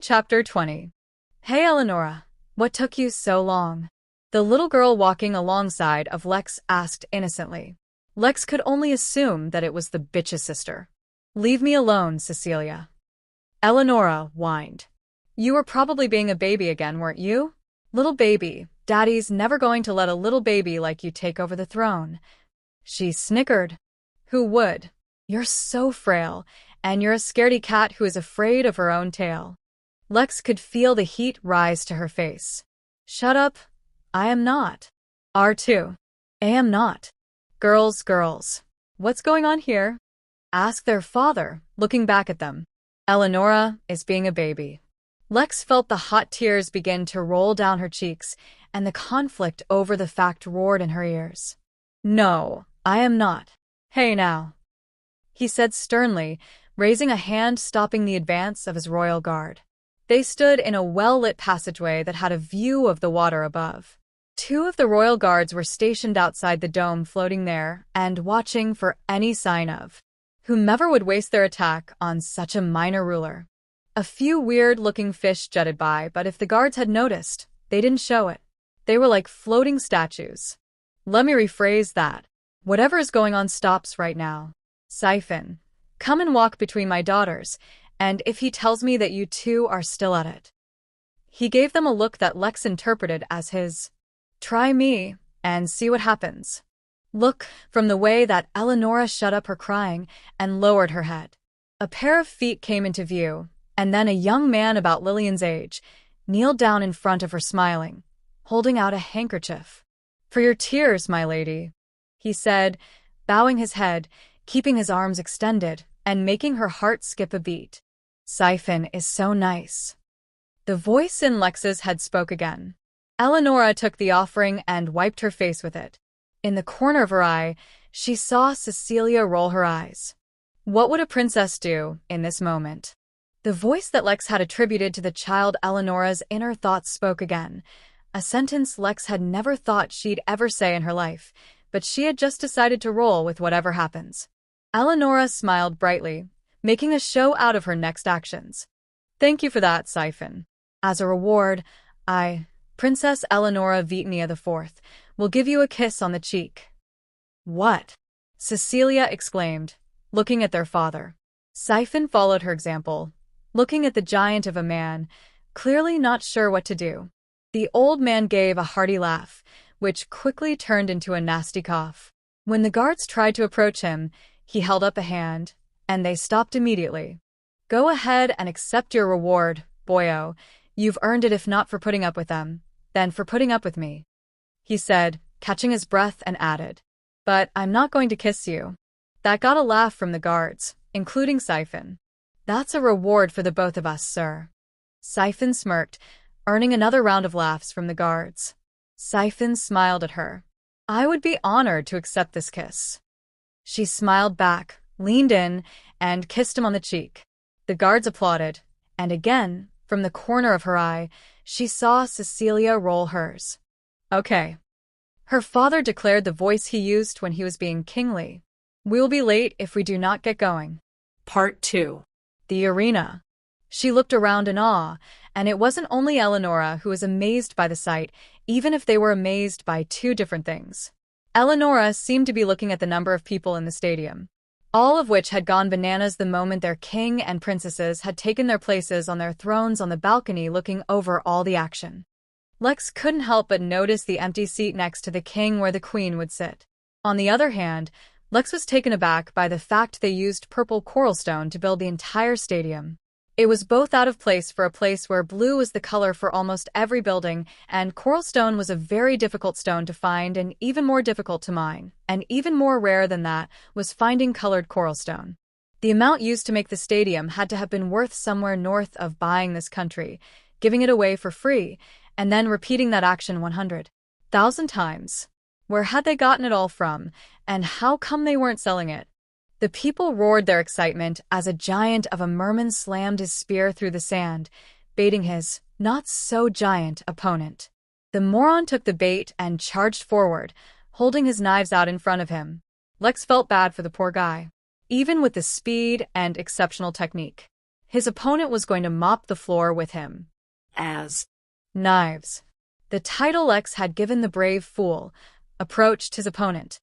Chapter 20. Hey Eleonora, what took you so long? The little girl walking alongside of Lex asked innocently. Lex could only assume that it was the bitch's sister. Leave me alone, Cecilia. Eleonora whined. You were probably being a baby again, weren't you? Little baby, Daddy's never going to let a little baby like you take over the throne. She snickered. Who would? You're so frail, and you're a scaredy cat who is afraid of her own tail. Lex could feel the heat rise to her face. Shut up. I am not. R2. I am not. Girls. What's going on here? Asked their father, looking back at them. Eleonora is being a baby. Lex felt the hot tears begin to roll down her cheeks, and the conflict over the fact roared in her ears. No, I am not. Hey now, he said sternly, raising a hand stopping the advance of his royal guard. They stood in a well-lit passageway that had a view of the water above. Two of the royal guards were stationed outside the dome floating there and watching for any sign of whomever would waste their attack on such a minor ruler. A few weird-looking fish jutted by, but if the guards had noticed, they didn't show it. They were like floating statues. Let me rephrase that. Whatever is going on stops right now. Siphon, come and walk between my daughters, and if he tells me that you two are still at it. He gave them a look that Lex interpreted as his, try me, and see what happens. Look, from the way that Eleonora shut up her crying and lowered her head. A pair of feet came into view, and then a young man about Lillian's age kneeled down in front of her smiling, holding out a handkerchief. For your tears, my lady, he said, bowing his head, keeping his arms extended, and making her heart skip a beat. Siphon is so nice. The voice in Lex's head spoke again. Eleonora took the offering and wiped her face with it. In the corner of her eye, she saw Cecilia roll her eyes. What would a princess do in this moment? The voice that Lex had attributed to the child Eleonora's inner thoughts spoke again, a sentence Lex had never thought she'd ever say in her life, but she had just decided to roll with whatever happens. Eleonora smiled brightly, making a show out of her next actions. Thank you for that, Siphon. As a reward, Princess Eleonora Vitania IV, will give you a kiss on the cheek. What? Cecilia exclaimed, looking at their father. Siphon followed her example, looking at the giant of a man, clearly not sure what to do. The old man gave a hearty laugh, which quickly turned into a nasty cough. When the guards tried to approach him, he held up a hand, and they stopped immediately. Go ahead and accept your reward, boyo. You've earned it if not for putting up with them, then for putting up with me, he said, catching his breath and added. But I'm not going to kiss you. That got a laugh from the guards, including Siphon. That's a reward for the both of us, sir. Siphon smirked, earning another round of laughs from the guards. Siphon smiled at her. I would be honored to accept this kiss. She smiled back, leaned in, and kissed him on the cheek. The guards applauded, and again, from the corner of her eye, she saw Cecilia roll hers. Okay. Her father declared, the voice he used when he was being kingly. We'll be late if we do not get going. Part 2. The arena. She looked around in awe, and it wasn't only Eleonora who was amazed by the sight, even if they were amazed by two different things. Eleonora seemed to be looking at the number of people in the stadium, all of which had gone bananas the moment their king and princesses had taken their places on their thrones on the balcony looking over all the action. Lex couldn't help but notice the empty seat next to the king where the queen would sit. On the other hand, Lex was taken aback by the fact they used purple coral stone to build the entire stadium. It was both out of place for a place where blue was the color for almost every building, and coral stone was a very difficult stone to find and even more difficult to mine, and even more rare than that was finding colored coral stone. The amount used to make the stadium had to have been worth somewhere north of buying this country, giving it away for free, and then repeating that action 100,000 times. Where had they gotten it all from, and how come they weren't selling it? The people roared their excitement as a giant of a merman slammed his spear through the sand, baiting his not-so-giant opponent. The moron took the bait and charged forward, holding his knives out in front of him. Lex felt bad for the poor guy. Even with the speed and exceptional technique, His opponent was going to mop the floor with him. As Knives. The title Lex had given the brave fool approached his opponent.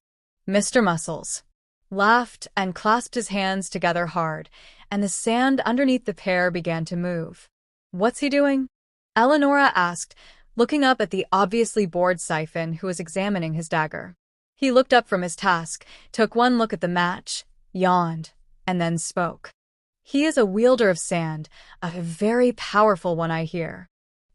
Mr. Muscles laughed and clasped his hands together hard, and the sand underneath the pair began to move. What's he doing? Eleonora asked, looking up at the obviously bored Siphon who was examining his dagger. He looked up from his task, took one look at the match, yawned, and then spoke. He is a wielder of sand, a very powerful one, I hear.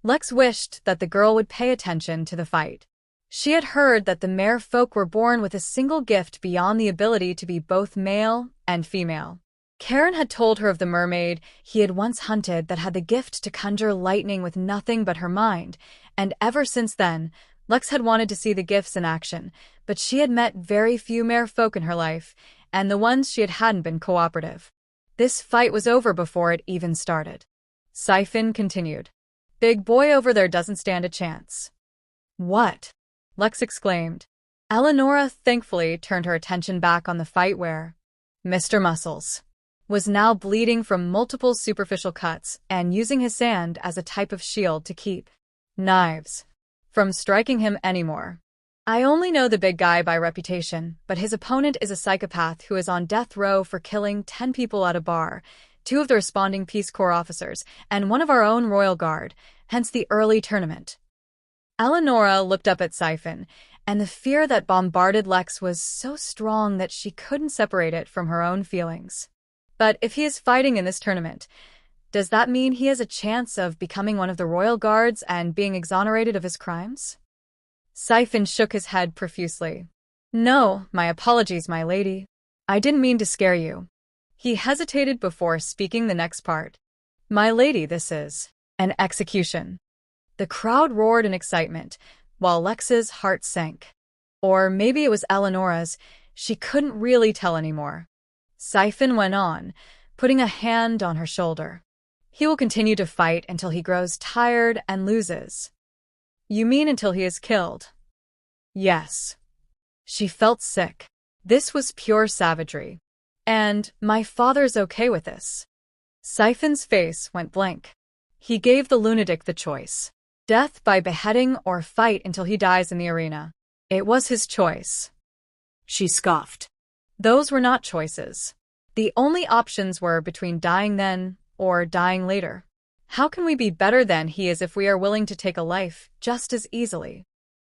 Lex wished that the girl would pay attention to the fight. She had heard that the mere folk were born with a single gift beyond the ability to be both male and female. Kaeron had told her of the mermaid he had once hunted that had the gift to conjure lightning with nothing but her mind, and ever since then, Lex had wanted to see the gifts in action, but she had met very few mere folk in her life, and the ones she hadn't been cooperative. This fight was over before it even started. Siphon continued. Big boy over there doesn't stand a chance. What? Lex exclaimed. Eleonora thankfully turned her attention back on the fight where Mr. Muscles was now bleeding from multiple superficial cuts and using his sand as a type of shield to keep Knives from striking him anymore. I only know the big guy by reputation, but his opponent is a psychopath who is on death row for killing 10 people at a bar, 2 of the responding Peace Corps officers, and 1 of our own Royal Guard, hence the early tournament. Eleonora looked up at Siphon, and the fear that bombarded Lex was so strong that she couldn't separate it from her own feelings. But if he is fighting in this tournament, does that mean he has a chance of becoming one of the Royal Guards and being exonerated of his crimes? Siphon shook his head profusely. No, my apologies, my lady. I didn't mean to scare you. He hesitated before speaking the next part. My lady, this is an execution. The crowd roared in excitement, while Lex's heart sank. Or maybe it was Eleonora's. She couldn't really tell anymore. Siphon went on, putting a hand on her shoulder. He will continue to fight until he grows tired and loses. You mean until he is killed? Yes. She felt sick. This was pure savagery. And my father's okay with this. Siphon's face went blank. He gave the lunatic the choice. Death by beheading or fight until he dies in the arena. It was his choice. She scoffed. Those were not choices. The only options were between dying then or dying later. How can we be better than he is if we are willing to take a life just as easily?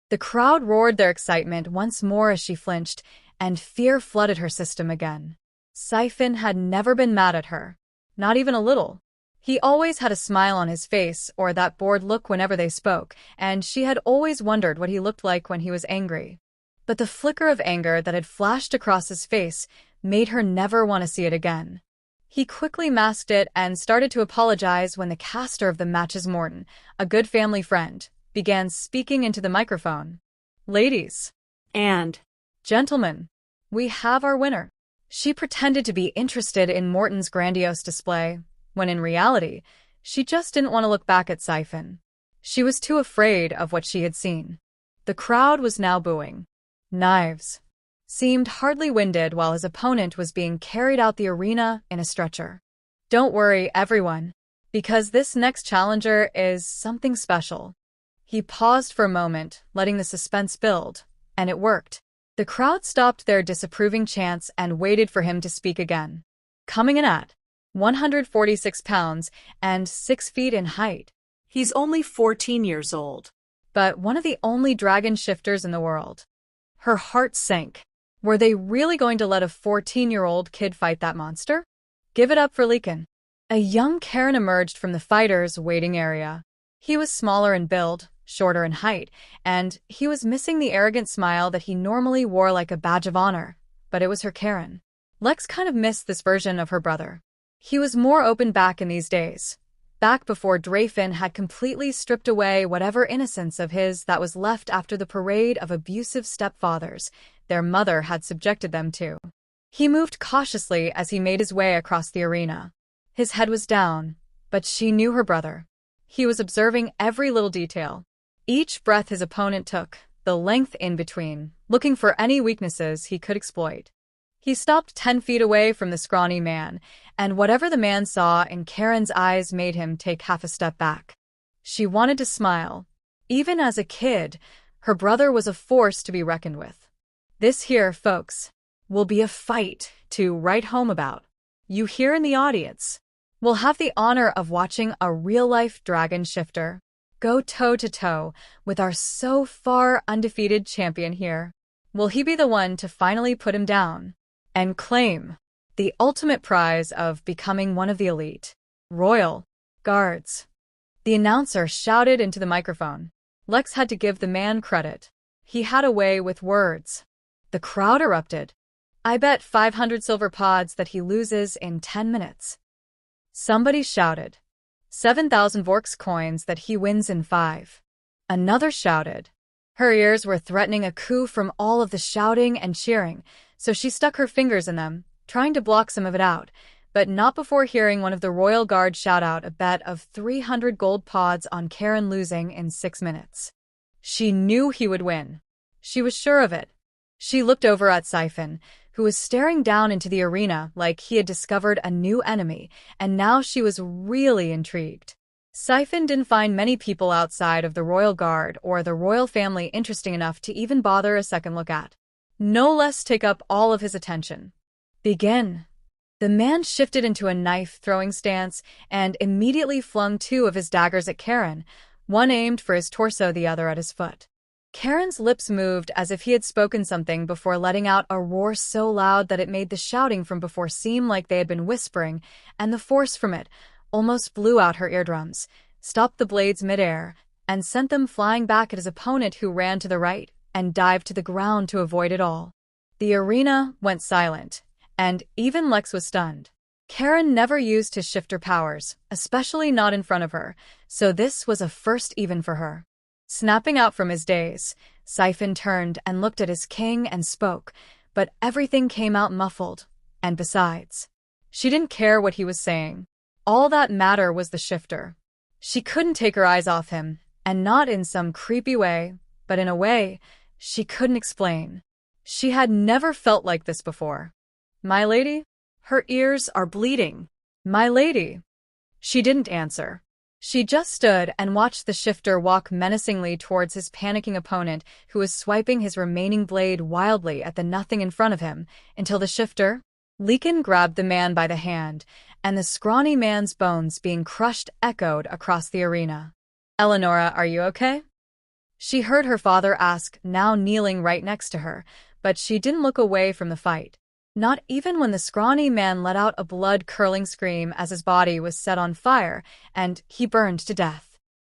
The crowd roared their excitement once more as she flinched, and fear flooded her system again. Siphon had never been mad at her. Not even a little. He always had a smile on his face or that bored look whenever they spoke, and she had always wondered what he looked like when he was angry. But the flicker of anger that had flashed across his face made her never want to see it again. He quickly masked it and started to apologize when the caster of the matches, Morton, a good family friend, began speaking into the microphone. Ladies and gentlemen, we have our winner. She pretended to be interested in Morton's grandiose display, when in reality, she just didn't want to look back at Siphon. She was too afraid of what she had seen. The crowd was now booing. Knives seemed hardly winded while his opponent was being carried out the arena in a stretcher. Don't worry, everyone, because this next challenger is something special. He paused for a moment, letting the suspense build, and it worked. The crowd stopped their disapproving chants and waited for him to speak again. Coming in at 146 pounds and 6 feet in height. He's only 14 years old. But one of the only dragon shifters in the world. Her heart sank. Were they really going to let a 14-year-old kid fight that monster? Give it up for Leakin. A young Kaeron emerged from the fighters' waiting area. He was smaller in build, shorter in height, and he was missing the arrogant smile that he normally wore like a badge of honor. But it was her Kaeron. Lex kind of missed this version of her brother. He was more open back in these days. Back before Drayfin had completely stripped away whatever innocence of his that was left after the parade of abusive stepfathers their mother had subjected them to. He moved cautiously as he made his way across the arena. His head was down, but she knew her brother. He was observing every little detail. Each breath his opponent took, the length in between, looking for any weaknesses he could exploit. He stopped 10 feet away from the scrawny man, and whatever the man saw in Karen's eyes made him take half a step back. She wanted to smile. Even as a kid, her brother was a force to be reckoned with. This here, folks, will be a fight to write home about. You here in the audience will have the honor of watching a real-life dragon shifter go toe-to-toe with our so far undefeated champion here. Will he be the one to finally put him down and claim the ultimate prize of becoming one of the elite royal guards? The announcer shouted into the microphone. Lex had to give the man credit. He had a way with words. The crowd erupted. I bet 500 silver pods that he loses in 10 minutes. Somebody shouted. 7,000 Vorks coins that he wins in 5. Another shouted. Her ears were threatening a coup from all of the shouting and cheering, so she stuck her fingers in them, trying to block some of it out, but not before hearing one of the royal guard shout out a bet of 300 gold pods on Kaeron losing in 6 minutes. She knew he would win. She was sure of it. She looked over at Siphon, who was staring down into the arena like he had discovered a new enemy, and now she was really intrigued. Siphon didn't find many people outside of the royal guard or the royal family interesting enough to even bother a second look at. No less take up all of his attention. Begin. The man shifted into a knife-throwing stance and immediately flung 2 of his daggers at Kaeron, one aimed for his torso, the other at his foot. Karen's lips moved as if he had spoken something before letting out a roar so loud that it made the shouting from before seem like they had been whispering, and the force from it almost blew out her eardrums, stopped the blades midair, and sent them flying back at his opponent, who ran to the right and dived to the ground to avoid it all. The arena went silent, and even Lex was stunned. Kaeron never used his shifter powers, especially not in front of her, so this was a first even for her. Snapping out from his daze, Siphon turned and looked at his king and spoke, but everything came out muffled, and besides, she didn't care what he was saying. All that mattered was the shifter. She couldn't take her eyes off him, and not in some creepy way, but in a way she couldn't explain. She had never felt like this before. My lady? Her ears are bleeding. My lady? She didn't answer. She just stood and watched the shifter walk menacingly towards his panicking opponent, who was swiping his remaining blade wildly at the nothing in front of him, until the shifter, Leakin, grabbed the man by the hand, and the scrawny man's bones being crushed echoed across the arena. Eleonora, are you okay? She heard her father ask, now kneeling right next to her, but she didn't look away from the fight. Not even when the scrawny man let out a blood-curdling scream as his body was set on fire, and he burned to death.